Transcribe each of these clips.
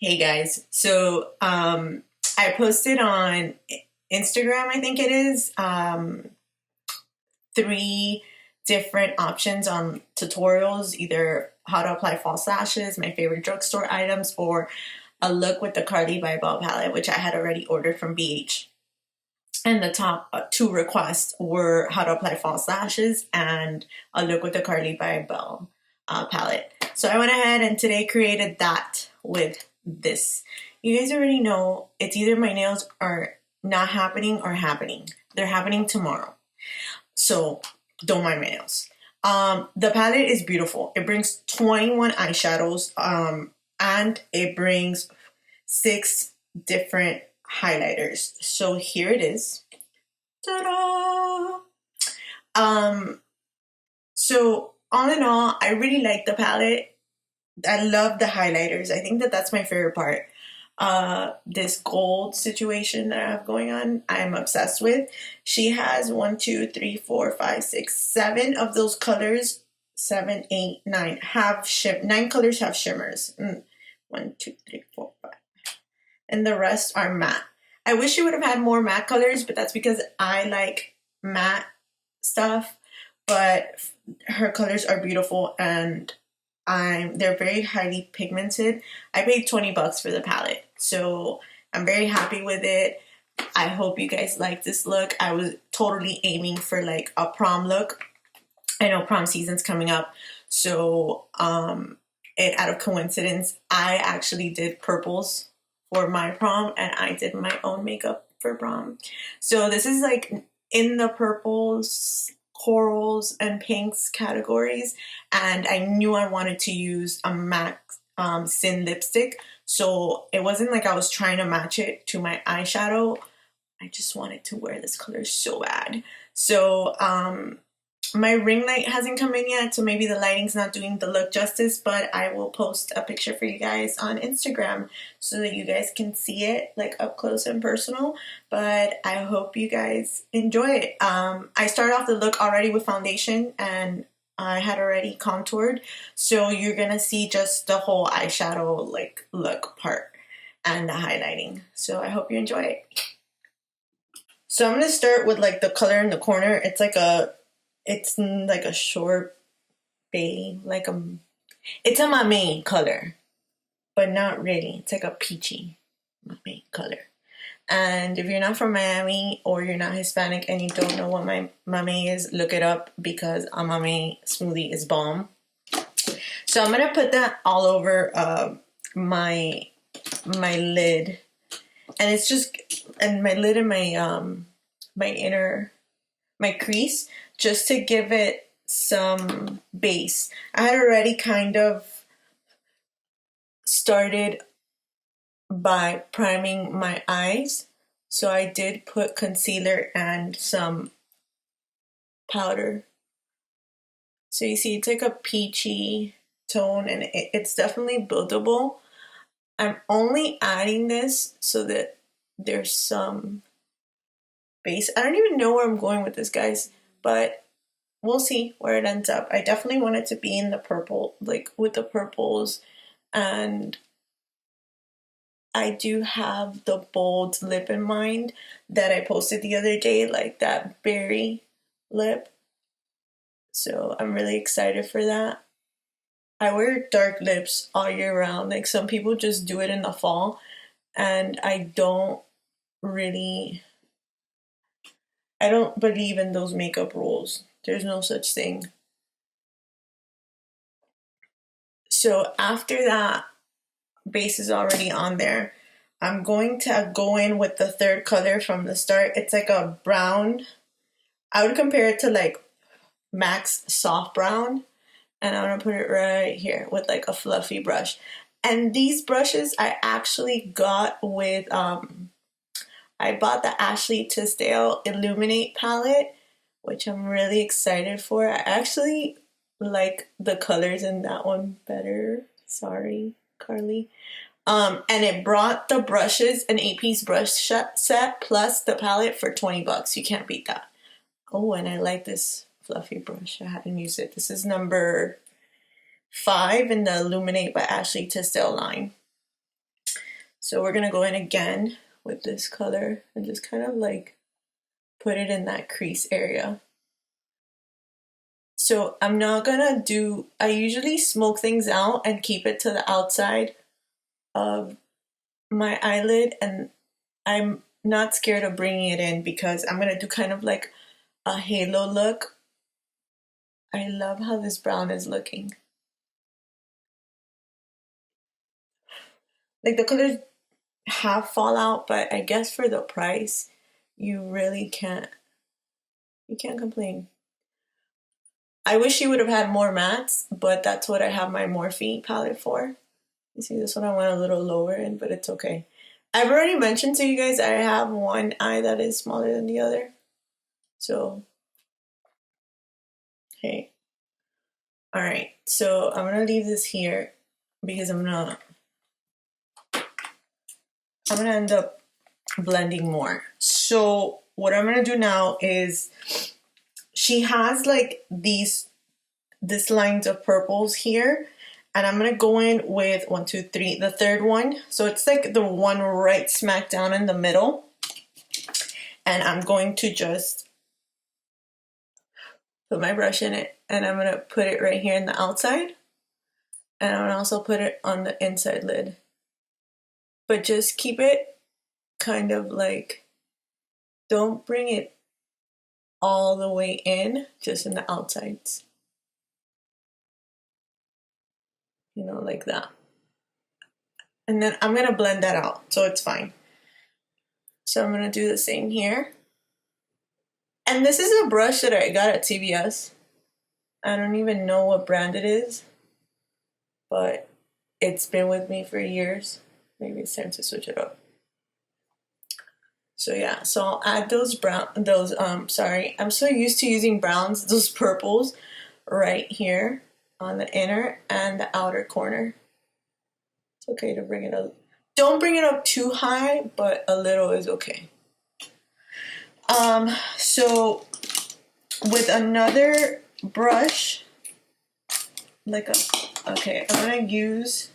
Hey guys, so I posted on Instagram, I think it is, three different options on tutorials, either how to apply false lashes, my favorite drugstore items, or a look with the Carli Bybel palette, which I had already ordered from BH. And the top two requests were how to apply false lashes and a look with the Carli Bybel palette. So I went ahead and today created that with this. You guys already know it's either my nails are not happening or happening. They're happening tomorrow. So don't mind my nails. The palette is beautiful. It brings 21 eyeshadows and it brings 6 different highlighters. So here it is. Ta-da! So all in all, I really like the palette. I love the highlighters. I think that that's my favorite part. This gold situation that I have going on, I'm obsessed with. She has 1, 2, 3, 4, 5, 6, 7 of those colors. 7, 8, 9 have 9 colors have shimmers. 1, 2, 3, 4, 5, and the rest are matte. I wish she would have had more matte colors, but that's because I like matte stuff. But her colors are beautiful and they're very highly pigmented. I paid $20 for the palette, so I'm very happy with it. I hope you guys like this look. I was totally aiming for like a prom look. I know prom season's coming up, so out of coincidence, I actually did purples for my prom, and I did my own makeup for prom. So this is like in the purples, corals, and pinks categories, and I knew I wanted to use a MAC Sin lipstick, so it wasn't like I was trying to match it to my eyeshadow. I just wanted to wear this color so bad. So my ring light hasn't come in yet, so maybe the lighting's not doing the look justice, but I will post a picture for you guys on Instagram so that you guys can see it like up close and personal. But I hope you guys enjoy it. I started off the look already with foundation and I had already contoured, so you're gonna see just the whole eyeshadow like look part and the highlighting. So I hope you enjoy it. So I'm gonna start with like the color in the corner. It's like a short beige, it's a mamey color, but not really. It's like a peachy mamey color. And if you're not from Miami or you're not Hispanic and you don't know what my mamey is, look it up because a mamey smoothie is bomb. So I'm gonna put that all over my lid, and it's just my lid and my crease, just to give it some base. I had already kind of started by priming my eyes, so I did put concealer and some powder. So you see it's like a peachy tone, and it's definitely buildable. I'm only adding this so that there's some base. I don't even know where I'm going with this, guys, but we'll see where it ends up. I definitely want it to be in the purple, like with the purples, and I do have the bold lip in mind that I posted the other day, like that berry lip. So I'm really excited for that. I wear dark lips all year round. Like some people just do it in the fall, and I don't believe in those makeup rules. There's no such thing. So after that base is already on there, I'm going to go in with the third color from the start. It's like a brown. I would compare it to like MAC's soft brown. And I'm going to put it right here with like a fluffy brush. And these brushes I actually got with, I bought the Ashley Tisdale Illuminate palette, which I'm really excited for. I actually like the colors in that one better. Sorry, Carli. And it brought the brushes, an 8-piece brush set, plus the palette for $20. You can't beat that. Oh, and I like this fluffy brush. I hadn't used it. This is number 5 in the Illuminate by Ashley Tisdale line. So we're going to go in again with this color and just kind of like put it in that crease area. So I'm not gonna do, I usually smoke things out and keep it to the outside of my eyelid, and I'm not scared of bringing it in because I'm gonna do kind of like a halo look. I love how this brown is looking. Like the colors have fallout, but I guess for the price, you really can't complain. I wish you would have had more mattes, but that's what I have my Morphe palette for. You see, this one I went a little lower in, but it's okay. I've already mentioned to you guys I have one eye that is smaller than the other. So, hey. Alright, so I'm going to leave this here because I'm going to end up blending more. So, what I'm going to do now is, she has like this lines of purples here, and I'm gonna go in with 1, 2, 3, the third one. So it's like the one right smack down in the middle, and I'm going to just put my brush in it, and I'm gonna put it right here in the outside, and I'm gonna also put it on the inside lid, but just keep it kind of like, don't bring it all the way in, just in the outsides. You know, like that. And then I'm going to blend that out, so it's fine. So I'm going to do the same here. And this is a brush that I got at CVS. I don't even know what brand it is, but it's been with me for years. Maybe it's time to switch it up. So yeah, so I'll add those I'm so used to using browns, those purples right here on the inner and the outer corner. It's okay to bring it up. Don't bring it up too high, but a little is okay. So with another brush, okay, I'm gonna use,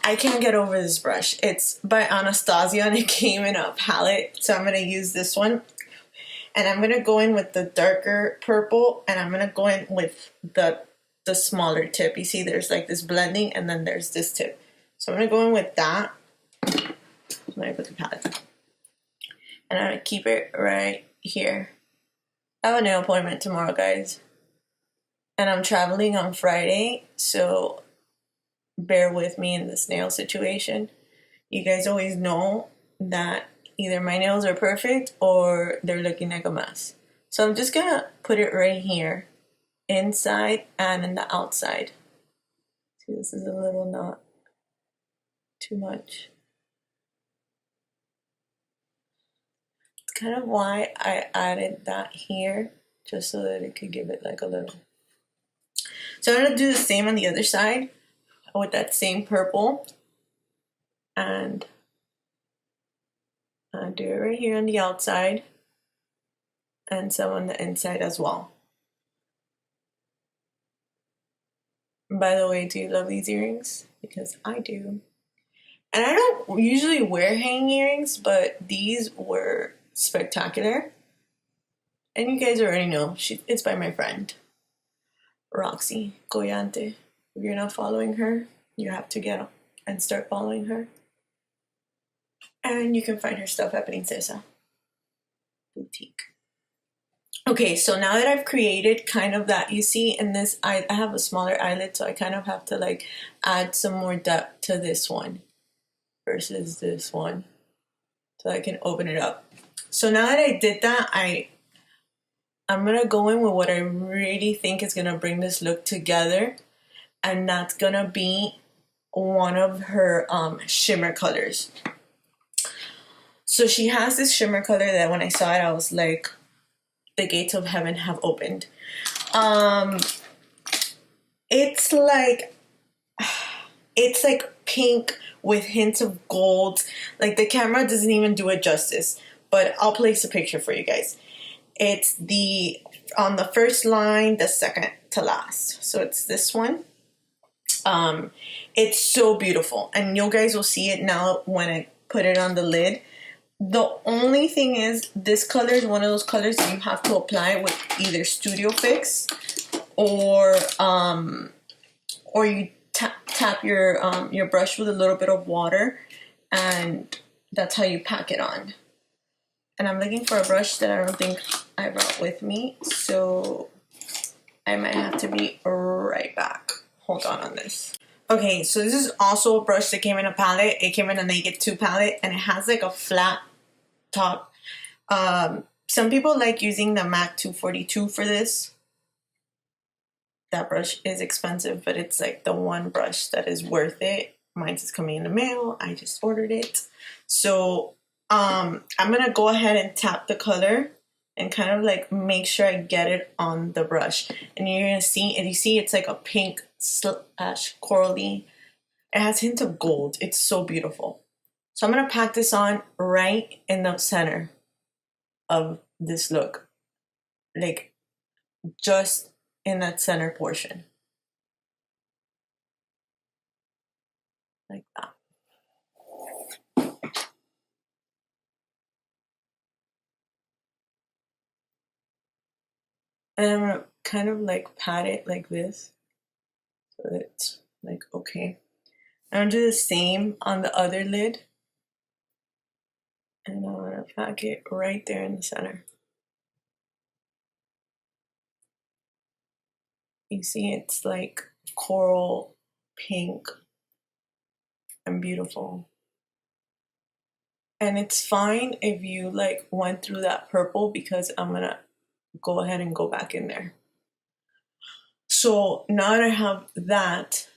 I can't get over this brush. It's by Anastasia and it came in a palette, so I'm gonna use this one. And I'm gonna go in with the darker purple, and I'm gonna go in with the smaller tip. You see there's like this blending, and then there's this tip. So I'm gonna go in with that. Let me put the palette. And I'm gonna keep it right here. I have a nail appointment tomorrow, guys. And I'm traveling on Friday, so bear with me in this nail situation. You guys always know that either my nails are perfect or they're looking like a mess. So I'm just gonna put it right here, inside and in the outside. See, this is a little not too much. It's kind of why I added that here, just so that it could give it like a little. So I'm gonna do the same on the other side with that same purple, and I'll do it right here on the outside and some on the inside as well. By the way, do you love these earrings? Because I do. And I don't usually wear hanging earrings, but these were spectacular. And you guys already know, it's by my friend, Roxy Goyante. If you're not following her, you have to get up and start following her. And you can find her stuff at Princesa Boutique. Okay, so now that I've created kind of that, you see in this, I have a smaller eyelid, so I kind of have to like add some more depth to this one versus this one, so I can open it up. So now that I did that, I'm gonna go in with what I really think is gonna bring this look together, and that's gonna be one of her shimmer colors. So she has this shimmer color that when I saw it, I was like, the gates of heaven have opened. It's like pink with hints of gold. Like the camera doesn't even do it justice, but I'll place a picture for you guys. It's on the first line, the second to last. So it's this one. It's so beautiful, and you guys will see it now when I put it on the lid. The only thing is, this color is one of those colors that you have to apply with either Studio Fix or you tap your brush with a little bit of water, and that's how you pack it on. And I'm looking for a brush that I don't think I brought with me, so I might have to be right back. Hold on this. Okay, so this is also a brush that came in a palette. It came in a Naked 2 palette, and it has like a flat top. Some people like using the MAC 242 for this. That brush is expensive, but it's like the one brush that is worth it. Mine's is coming in the mail. I just ordered it. So I'm gonna go ahead and tap the color and kind of like make sure I get it on the brush. And you're gonna see, and you see it's like a pink slash corally. It has hints of gold. It's so beautiful. So I'm gonna pack this on right in the center of this look. Like just in that center portion. Like that. And I'm gonna kind of like pat it like this. So it's like, okay. I'm gonna do the same on the other lid. And I'm gonna pack it right there in the center. You see it's like coral pink and beautiful. And it's fine if you like went through that purple, because I'm gonna go ahead and go back in there. So now that I have that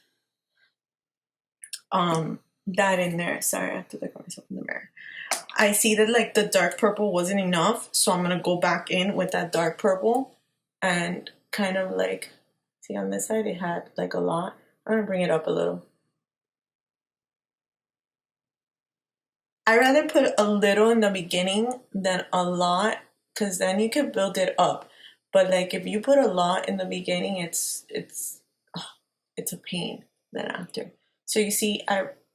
in there, sorry, I have to look at myself in the mirror. I see that like the dark purple wasn't enough, so I'm gonna go back in with that dark purple and kind of like, see on this side it had like a lot. I'm gonna bring it up a little. I rather put a little in the beginning than a lot, because then you can build it up. But like if you put a lot in the beginning, it's a pain then after. So you see,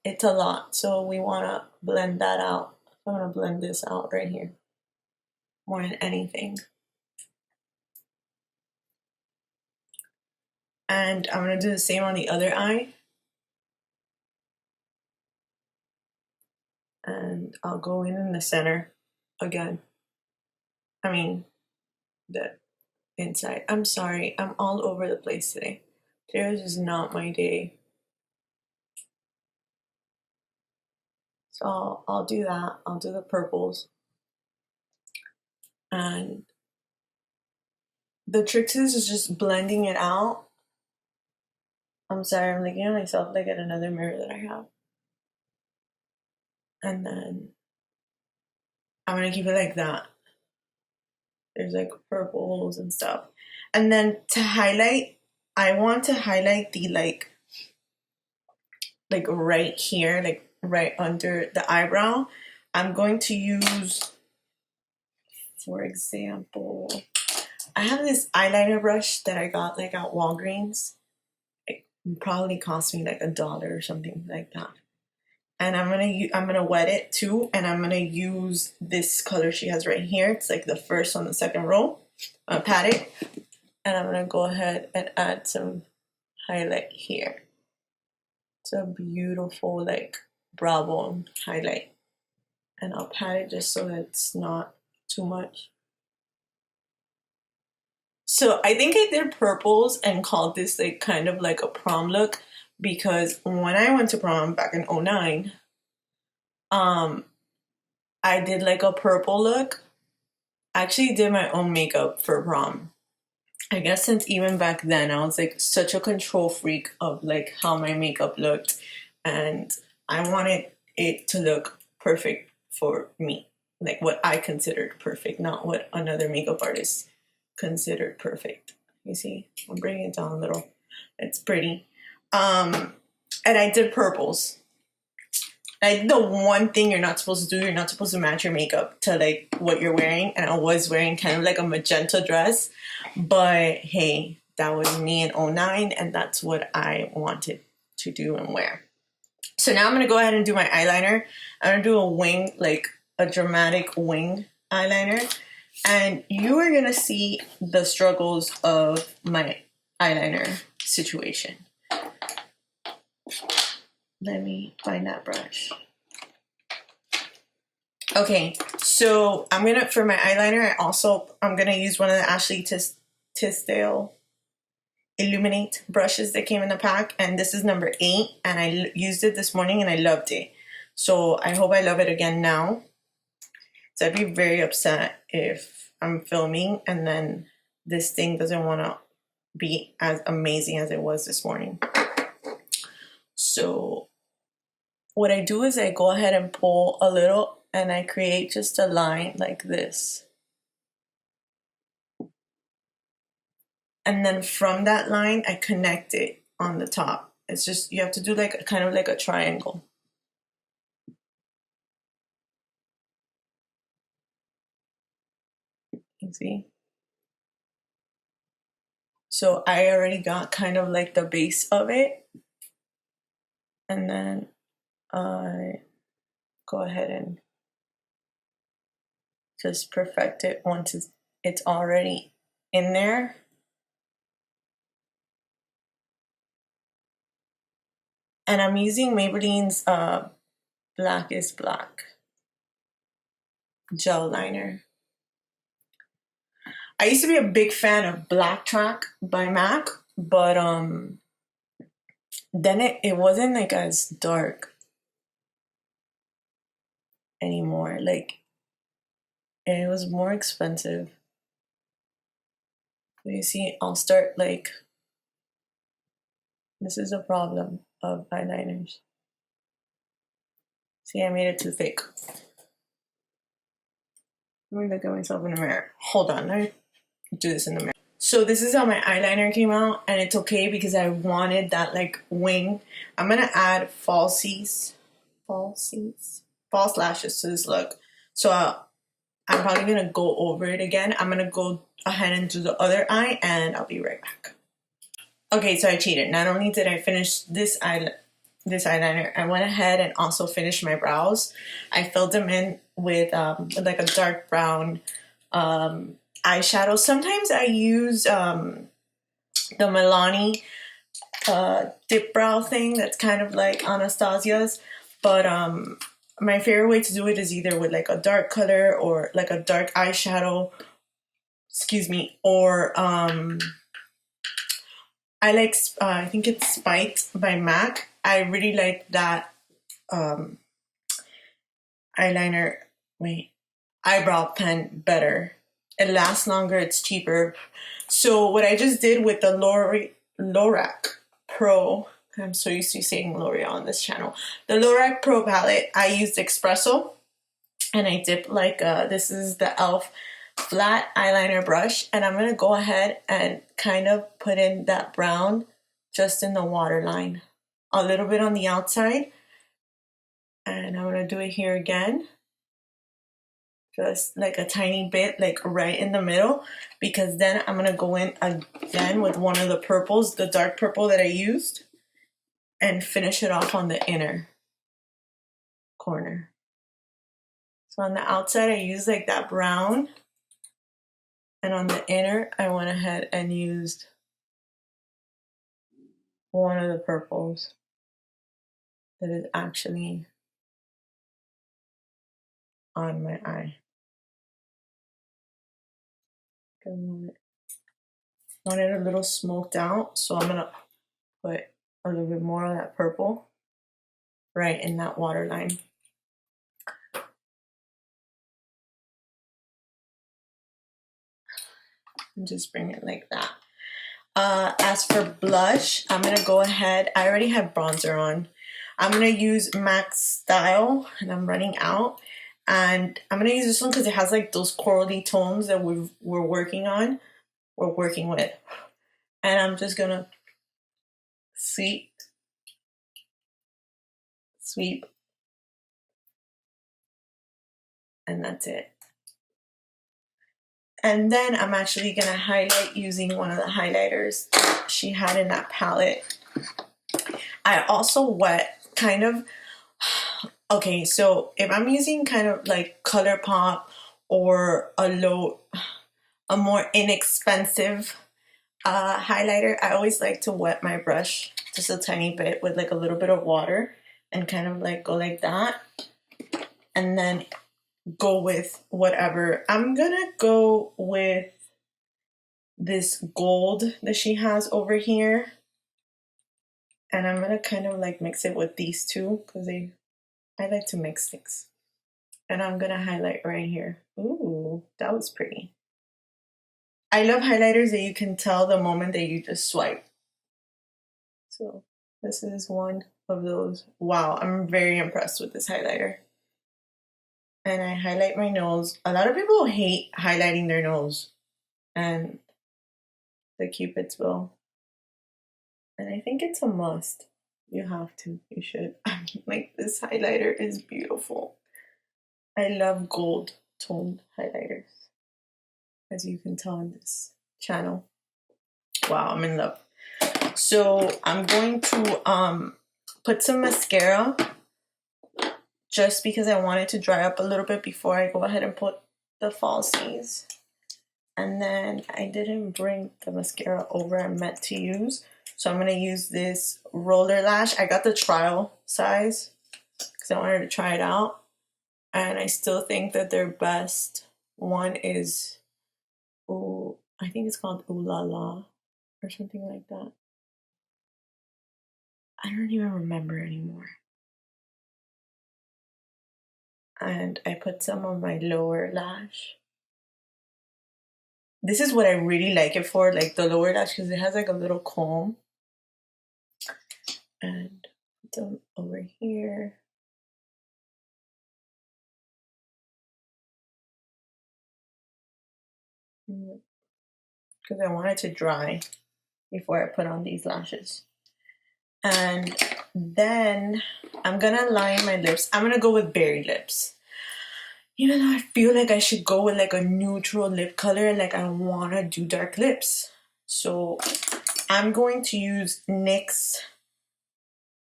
it's a lot. So we want to blend that out. I'm going to blend this out right here more than anything. And I'm going to do the same on the other eye. And I'll go in the center again. I mean, the inside. I'm sorry, I'm all over the place today. Today is not my day. So I'll do that. I'll do the purples. And the trick to this is just blending it out. I'm sorry, I'm looking at myself like at another mirror that I have. And then I'm gonna keep it like that. There's like purples and stuff. And then to highlight, I want to highlight the like right here, like right under the eyebrow. I'm going to use, for example, I have this eyeliner brush that I got like at Walgreens. It probably cost me like $1 or something like that. And I'm gonna wet it too, and I'm gonna use this color she has right here. It's like the first on the second row. Pat it, and I'm gonna go ahead and add some highlight here. It's a beautiful like brow bone highlight, and I'll pat it just so that it's not too much. So I think I did purples and called this like kind of like a prom look, because when I went to prom back in 2009, I did like a purple look. I actually did my own makeup for prom. I guess since even back then, I was like such a control freak of like how my makeup looked, and I wanted it to look perfect for me, like what I considered perfect, not what another makeup artist considered perfect. You see, I'm bringing it down a little. It's pretty. And I did purples. I did the one thing you're not supposed to do. You're not supposed to match your makeup to like what you're wearing. And I was wearing kind of like a magenta dress. But hey, that was me in 2009, and that's what I wanted to do and wear. So now I'm going to go ahead and do my eyeliner. I'm going to do a wing, like a dramatic wing eyeliner. And you are going to see the struggles of my eyeliner situation. Let me find that brush. Okay, so for my eyeliner, I'm gonna use one of the Ashley Tisdale Illuminate brushes that came in the pack, and this is number 8, and I used it this morning and I loved it. So I hope I love it again now. So I'd be very upset if I'm filming and then this thing doesn't want to be as amazing as it was this morning. So what I do is I go ahead and pull a little and I create just a line like this. And then from that line, I connect it on the top. It's just, you have to do like kind of like a triangle. You see? So I already got kind of like the base of it. And then I go ahead and just perfect it once it's already in there. And I'm using Maybelline's Black is Black gel liner. I used to be a big fan of Black Track by MAC, but then it wasn't like as dark anymore. Like, it was more expensive. You see, I'll start like, this is a problem of eyeliners. See, I made it too thick. Let me look at myself in the mirror. Hold on, let me do this in the mirror. So this is how my eyeliner came out, and it's okay because I wanted that like wing. I'm gonna add false lashes to this look. So I'm probably gonna go over it again. I'm gonna go ahead and do the other eye, and I'll be right back. Okay, so I cheated. Not only did I finish this eyeliner, I went ahead and also finished my brows. I filled them in with like a dark brown eyeshadow. Sometimes I use the Milani dip brow thing that's kind of like Anastasia's, but my favorite way to do it is either with like a dark color or like a dark eyeshadow, or I like, I think it's Spiked by MAC. I really like that eyebrow pen better. It lasts longer, it's cheaper. So what I just did with the Lorac Pro, I'm so used to saying L'Oreal on this channel. The Lorac Pro palette, I used Espresso, and I dipped like, this is the e.l.f. flat eyeliner brush, and I'm going to go ahead and kind of put in that brown just in the waterline. A little bit on the outside, and I'm going to do it here again. Just like a tiny bit, like right in the middle, because then I'm going to go in again with one of the purples, the dark purple that I used, and finish it off on the inner corner. So on the outside, I used like that brown, and on the inner, I went ahead and used one of the purples that is actually on my eye. I want it a little smoked out, so I'm gonna put a little bit more of that purple right in that waterline. And just bring it like that. As for blush, I'm gonna go ahead. I already have bronzer on. I'm gonna use MAC Style, and I'm running out. And I'm gonna use this one because it has like those corally tones that we're working with. And I'm just gonna sweep, and that's it. And then I'm actually going to highlight using one of the highlighters she had in that palette. I also wet kind of, okay, so if I'm using kind of like ColourPop or a more inexpensive highlighter, I always like to wet my brush just a tiny bit with like a little bit of water and kind of like go like that and then go with whatever. I'm gonna go with this gold that she has over here, and I'm gonna kind of like mix it with these two because I like to mix things. And I'm gonna highlight right here. Ooh, that was pretty. I love highlighters that you can tell the moment that you just swipe. So this is one of those. Wow, I'm very impressed with this highlighter. And I highlight my nose. A lot of people hate highlighting their nose and the Cupid's bow. And I think it's a must. You have to. You should. I mean, like, this highlighter is beautiful. I love gold toned highlighters, as you can tell in this channel. Wow, I'm in love. So I'm going to put some mascara just because I want it to dry up a little bit before I go ahead and put the falsies. And then I didn't bring the mascara over I meant to use. So I'm going to use this roller lash. I got the trial size because I wanted to try it out. And I still think that their best one is, ooh, I think it's called Ooh La La or something like that. I don't even remember anymore. And I put some on my lower lash. This is what I really like it for, like the lower lash, because it has like a little comb. And put them over here. Because I want it to dry before I put on these lashes. And then I'm gonna line my lips. I'm gonna go with berry lips. Even though I feel like I should go with like a neutral lip color, like I wanna do dark lips. So I'm going to use NYX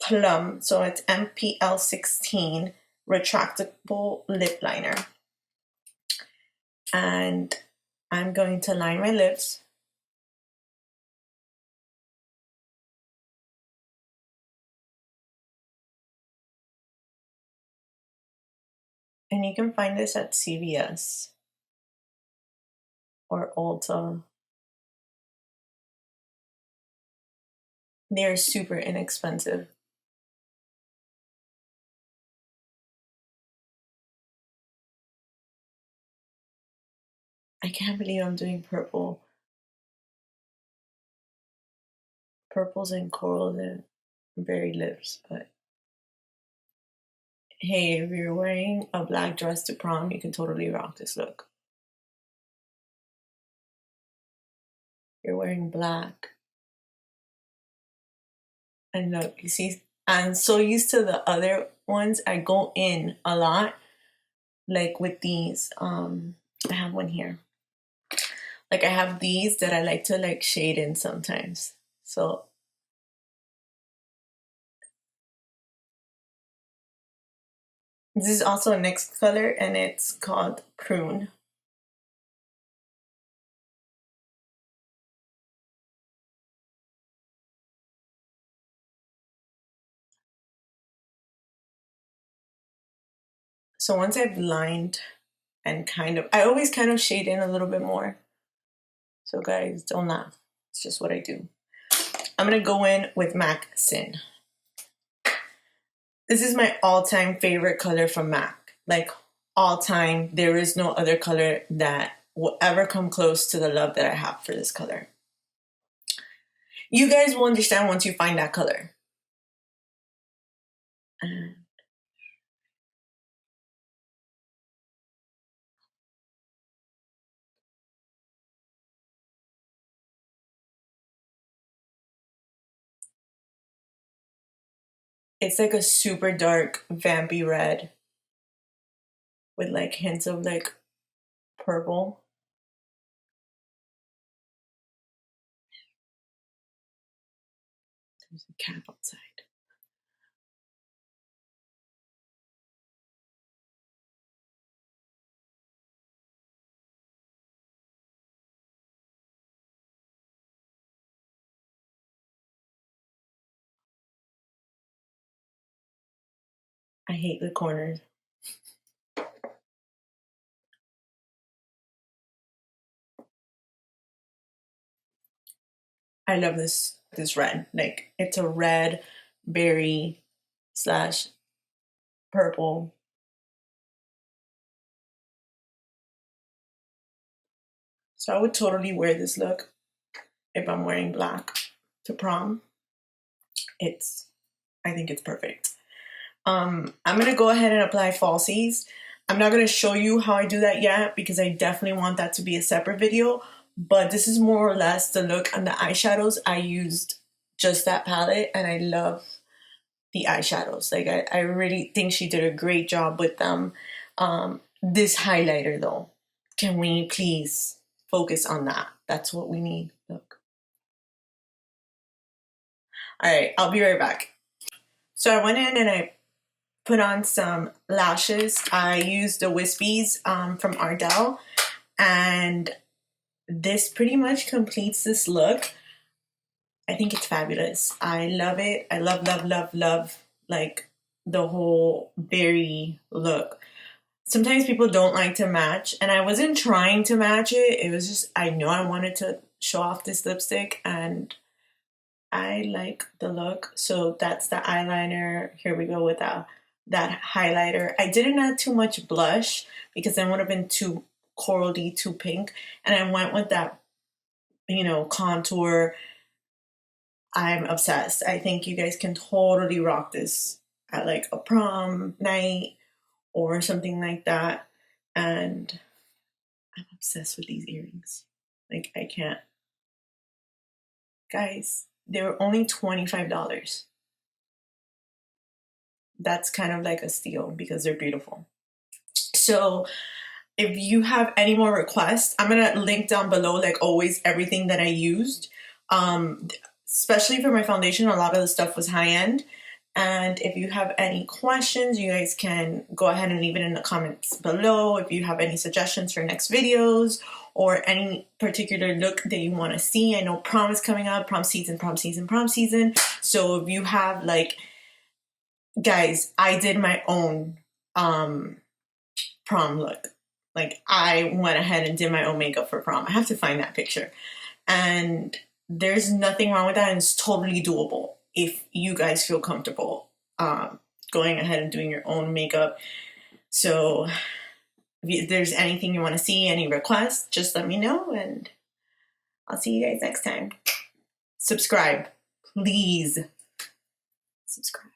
Plum. So it's MPL 16 retractable lip liner. And I'm going to line my lips. And you can find this at CVS or Ulta. They're super inexpensive. I can't believe I'm doing purple. Purples and corals and berry lips, but hey, if you're wearing a black dress to prom, you can totally rock this look. You're wearing black. And look, you see, I'm so used to the other ones. I go in a lot, like with these. I have one here. Like I have these that I like to like shade in sometimes. So this is also a NYX color and it's called Prune. So once I've lined and I always kind of shade in a little bit more. So guys, don't laugh. It's just what I do. I'm gonna go in with MAC Sin. This is my all-time favorite color from MAC. Like all time, there is no other color that will ever come close to the love that I have for this color. You guys will understand once you find that color. It's like a super dark vampy red with like hints of like purple. There's a cat outside. I hate the corners. I love this red. Like, it's a red berry slash purple. So I would totally wear this look if I'm wearing black to prom. I think it's perfect. I'm gonna go ahead and apply falsies. I'm not gonna show you how I do that yet because I definitely want that to be a separate video, but this is more or less the look on the eyeshadows. I used just that palette and I love the eyeshadows. Like, I really think she did a great job with them. This highlighter though, can we please focus on that? That's what we need. Look. All right, I'll be right back. So I went in and I put on some lashes. I used the Wispies from Ardell, and this pretty much completes this look. I think it's fabulous. I love it. I love, love, love, love, like, the whole berry look. Sometimes people don't like to match, and I wasn't trying to match it. It was just, I know I wanted to show off this lipstick, and I like the look. So that's the eyeliner. Here we go with that highlighter. I didn't add too much blush because then would have been too corally, too pink. And I went with that, contour. I'm obsessed. I think you guys can totally rock this at like a prom night or something like that. And I'm obsessed with these earrings. Like, I can't. Guys, they were only $25. That's kind of like a steal because they're beautiful. So if you have any more requests, I'm going to link down below, like always, everything that I used. Especially for my foundation, a lot of the stuff was high end. And if you have any questions, you guys can go ahead and leave it in the comments below. If you have any suggestions for next videos or any particular look that you want to see. I know prom is coming up, prom season. So if you have, like, guys, I did my own prom look. Like, I went ahead and did my own makeup for prom. I have to find that picture. And there's nothing wrong with that, and it's totally doable if you guys feel comfortable going ahead and doing your own makeup. So if there's anything you want to see, any requests, just let me know, and I'll see you guys next time. Subscribe. Please subscribe.